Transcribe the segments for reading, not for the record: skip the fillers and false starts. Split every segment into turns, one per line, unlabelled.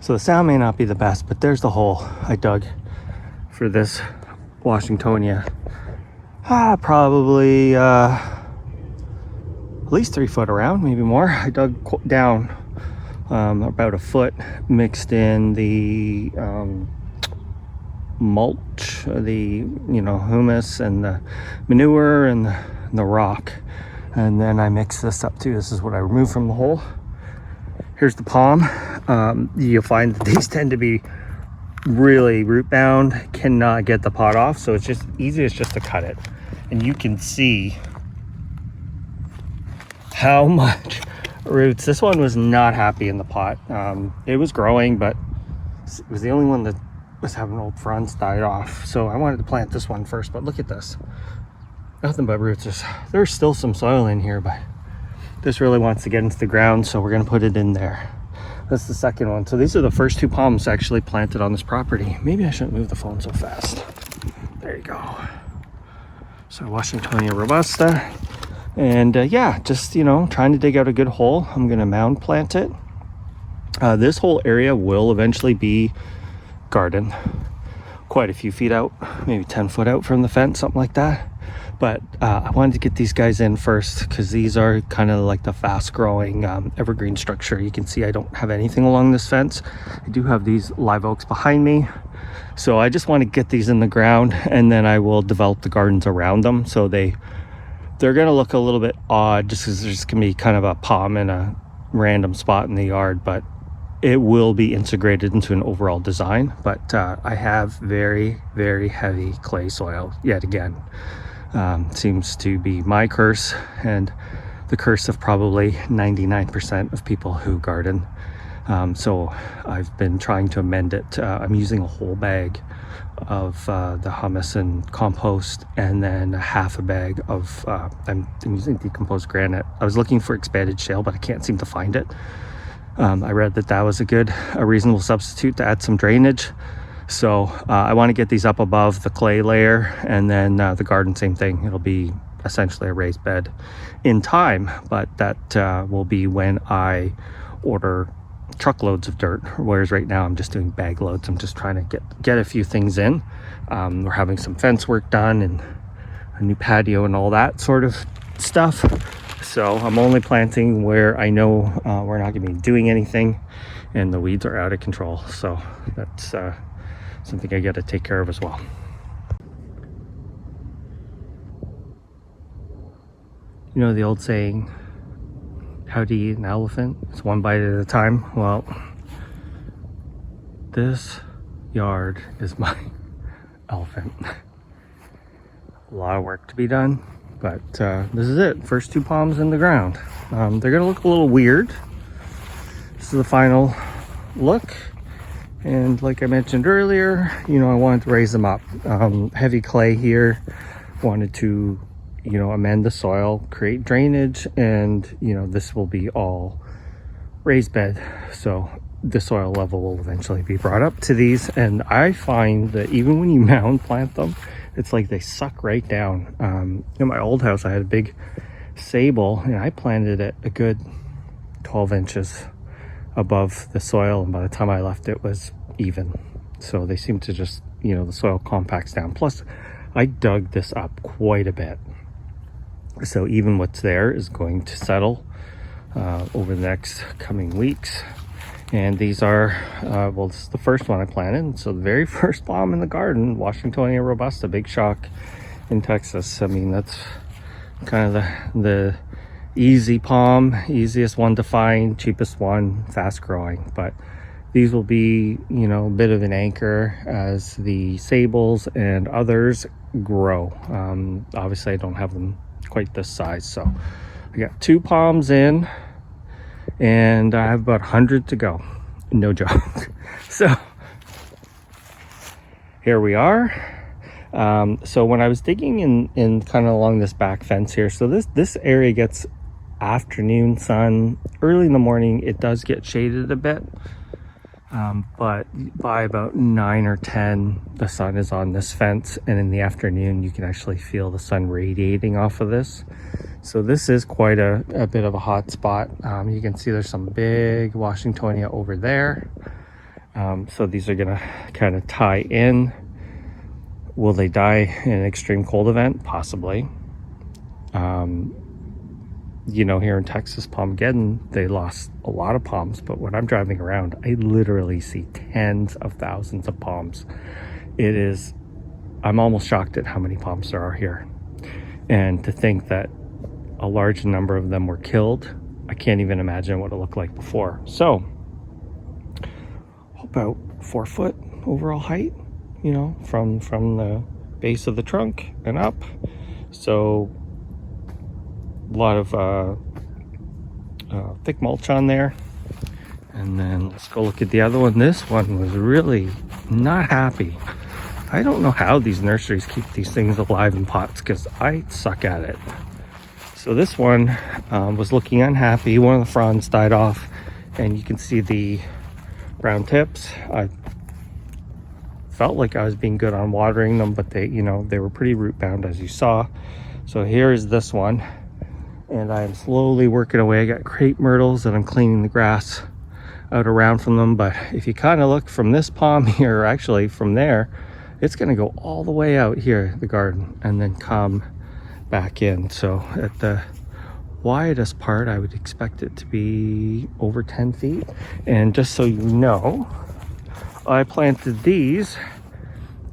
So the sound may not be the best, but there's the hole I dug for this Washingtonia. Probably at least 3 foot around, maybe more. I dug down about a foot, mixed in the mulch, the humus and the manure and the rock, and then I mix this up too. This is what I removed from the hole. Here's the palm. You'll find that these tend to be really root bound, cannot get the pot off, so it's just easiest just to cut it. And you can see how much roots. This one was not happy in the pot. It was growing, but it was the only one that was having old fronds died off. So I wanted to plant this one first, but look at this. Nothing but roots. There's still some soil in here, but this really wants to get into the ground, so we're going to put it in there. That's the second one. So these are the first 2 palms actually planted on this property. Maybe I shouldn't move the phone so fast. There you go. So Washingtonia robusta. And yeah, just trying to dig out a good hole. I'm going to mound plant it. This whole area will eventually be garden, quite a few feet out, maybe 10 foot out from the fence, something like that. But I wanted to get these guys in first because these are kind of like the fast growing evergreen structure. You can see I don't have anything along this fence. I do have these live oaks behind me, so I just want to get these in the ground, and then I will develop the gardens around them. So they're going to look a little bit odd just because there's going to be kind of a palm in a random spot in the yard, but it will be integrated into an overall design. But I have very, very heavy clay soil yet again. Seems to be my curse and the curse of probably 99% of people who garden. So I've been trying to amend it. I'm using a whole bag of the humus and compost, and then half a bag of I'm using decomposed granite. I was looking for expanded shale, but I can't seem to find it. I read that was a reasonable substitute to add some drainage. So I want to get these up above the clay layer, and then the garden, same thing. It'll be essentially a raised bed in time, but that will be when I order truckloads of dirt, whereas right now I'm just doing bag loads. I'm just trying to get a few things in. We're having some fence work done and a new patio and all that sort of stuff. So I'm only planting where I know we're not going to be doing anything and the weeds are out of control. So that's something I got to take care of as well. You know the old saying, how do you eat an elephant? It's one bite at a time. Well, this yard is my elephant. A lot of work to be done, but this is it. First 2 palms in the ground. They're gonna look a little weird. This is the final look. And like I mentioned earlier, I wanted to raise them up. Heavy clay here. Wanted to, amend the soil, create drainage, and, this will be all raised bed. So the soil level will eventually be brought up to these. And I find that even when you mound plant them, it's like they suck right down. In my old house, I had a big sable, and I planted it a good 12 inches above the soil, and by the time I left it was even. So they seem to just, the soil compacts down. Plus I dug this up quite a bit, so even what's there is going to settle over the next coming weeks. And these are this is the first one I planted, so the very first palm in the garden, Washingtonia robusta. Big shock in Texas. I mean, that's kind of the easy palm, easiest one to find, cheapest one, fast growing. But these will be, a bit of an anchor as the sables and others grow. Obviously I don't have them quite this size, so I got 2 palms in and I have about 100 to go. No joke. So here we are. So when I was digging in kind of along this back fence here, so this area gets afternoon sun. Early in the morning it does get shaded a bit, but by about 9 or 10 the sun is on this fence, and in the afternoon you can actually feel the sun radiating off of this. So this is quite a bit of a hot spot. You can see there's some big Washingtonia over there, So these are gonna kind of tie in. Will they die in an extreme cold event? Possibly. Here in Texas, Palmageddon, they lost a lot of palms, but when I'm driving around, I literally see tens of thousands of palms. I'm almost shocked at how many palms there are here. And to think that a large number of them were killed, I can't even imagine what it looked like before. So, about 4 foot overall height, from the base of the trunk and up. So a lot of thick mulch on there. And then let's go look at the other one. This one was really not happy. I don't know how these nurseries keep these things alive in pots, because I suck at it. So this one was looking unhappy. One of the fronds died off, and you can see the brown tips. I felt like I was being good on watering them, but they were pretty root bound, as you saw. So here is this one, and I am slowly working away. I got crepe myrtles that I'm cleaning the grass out around from them. But if you kind of look from this palm here, or actually from there, it's going to go all the way out here, the garden, and then come back in. So at the widest part, I would expect it to be over 10 feet. And just so you know, I planted these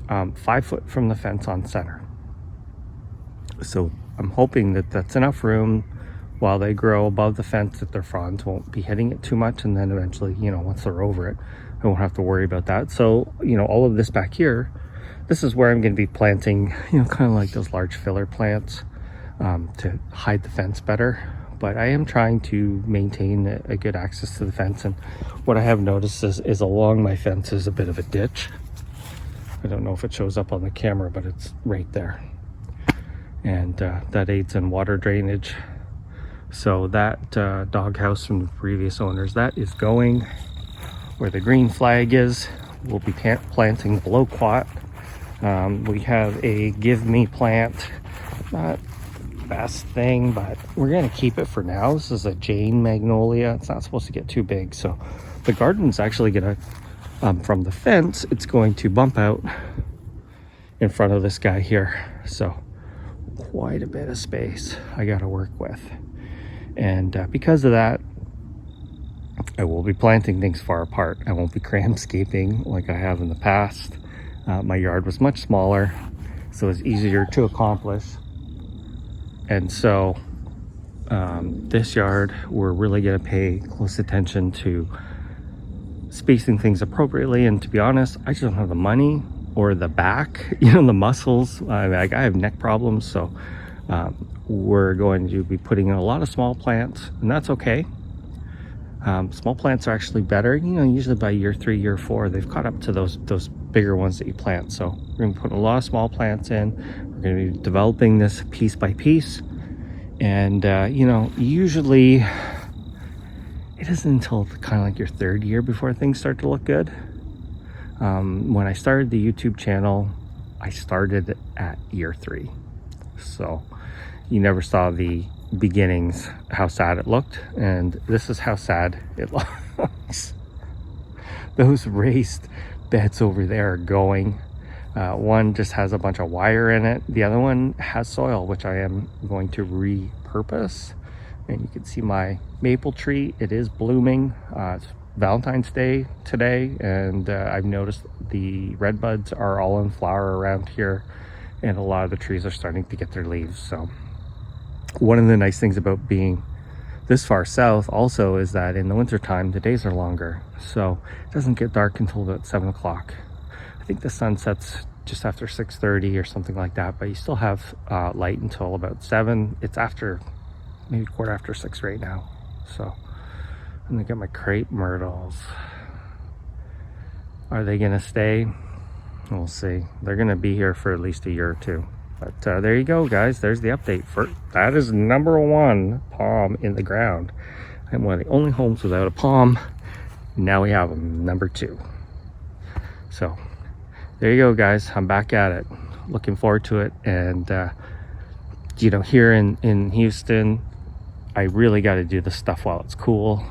5 foot from the fence on center. So I'm hoping that that's enough room while they grow above the fence, that their fronds won't be hitting it too much. And then eventually, once they're over it, I won't have to worry about that. So, all of this back here, this is where I'm going to be planting, kind of like those large filler plants to hide the fence better. But I am trying to maintain a good access to the fence. And what I have noticed is along my fence is a bit of a ditch. I don't know if it shows up on the camera, but it's right there. And that aids in water drainage. So that doghouse from the previous owners, that is going where the green flag is. We'll be planting bloquat. We have a give me plant, not best thing, but we're going to keep it for now. This is a Jane magnolia. It's not supposed to get too big. So the garden's actually going to, from the fence, it's going to bump out in front of this guy here. So quite a bit of space I got to work with. And because of that, I will be planting things far apart. I won't be cramscaping like I have in the past. My yard was much smaller, so it's easier to accomplish. And so this yard, we're really going to pay close attention to spacing things appropriately. And to be honest, I just don't have the money or the back, the muscles. I have neck problems, so we're going to be putting in a lot of small plants, and that's okay. Small plants are actually better, usually by year 3, year 4, they've caught up to those bigger ones that you plant. So we're going to put a lot of small plants in. We're going to be developing this piece by piece. And, usually it isn't until kind of like your 3rd year before things start to look good. When I started the YouTube channel, I started at year 3. So you never saw the beginnings, how sad it looked, and this is how sad it looks. Those raised beds over there are going. One just has a bunch of wire in it. The other one has soil, which I am going to repurpose. And you can see my maple tree. It is blooming. It's Valentine's Day today, and I've noticed the red buds are all in flower around here, and a lot of the trees are starting to get their leaves. So one of the nice things about being this far south also is that in the wintertime, the days are longer. So it doesn't get dark until about 7 o'clock. I think the sun sets just after 6:30 or something like that, but you still have light until about 7. It's after maybe 6:15 right now. So I'm gonna get my crepe myrtles. Are they gonna stay? We'll see. They're gonna be here for at least a year or 2. But there you go, guys. There's the update. That is number 1 palm in the ground. I'm one of the only homes without a palm. Now we have them, number 2. So there you go, guys. I'm back at it. Looking forward to it. And here in Houston, I really got to do this stuff while it's cool.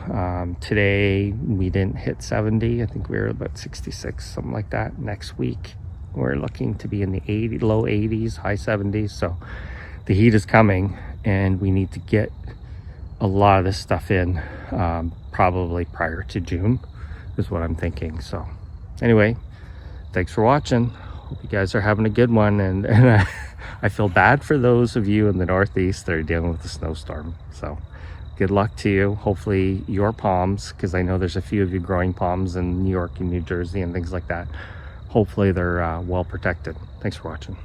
Today we didn't hit 70. I think we were about 66, something like that. Next week we're looking to be in the low 80s, high 70s. So the heat is coming, and we need to get a lot of this stuff in probably prior to June is what I'm thinking. So anyway, thanks for watching. Hope you guys are having a good one, and I feel bad for those of you in the Northeast that are dealing with the snowstorm. So good luck to you. Hopefully your palms, because I know there's a few of you growing palms in New York and New Jersey and things like that, hopefully they're well protected. Thanks for watching.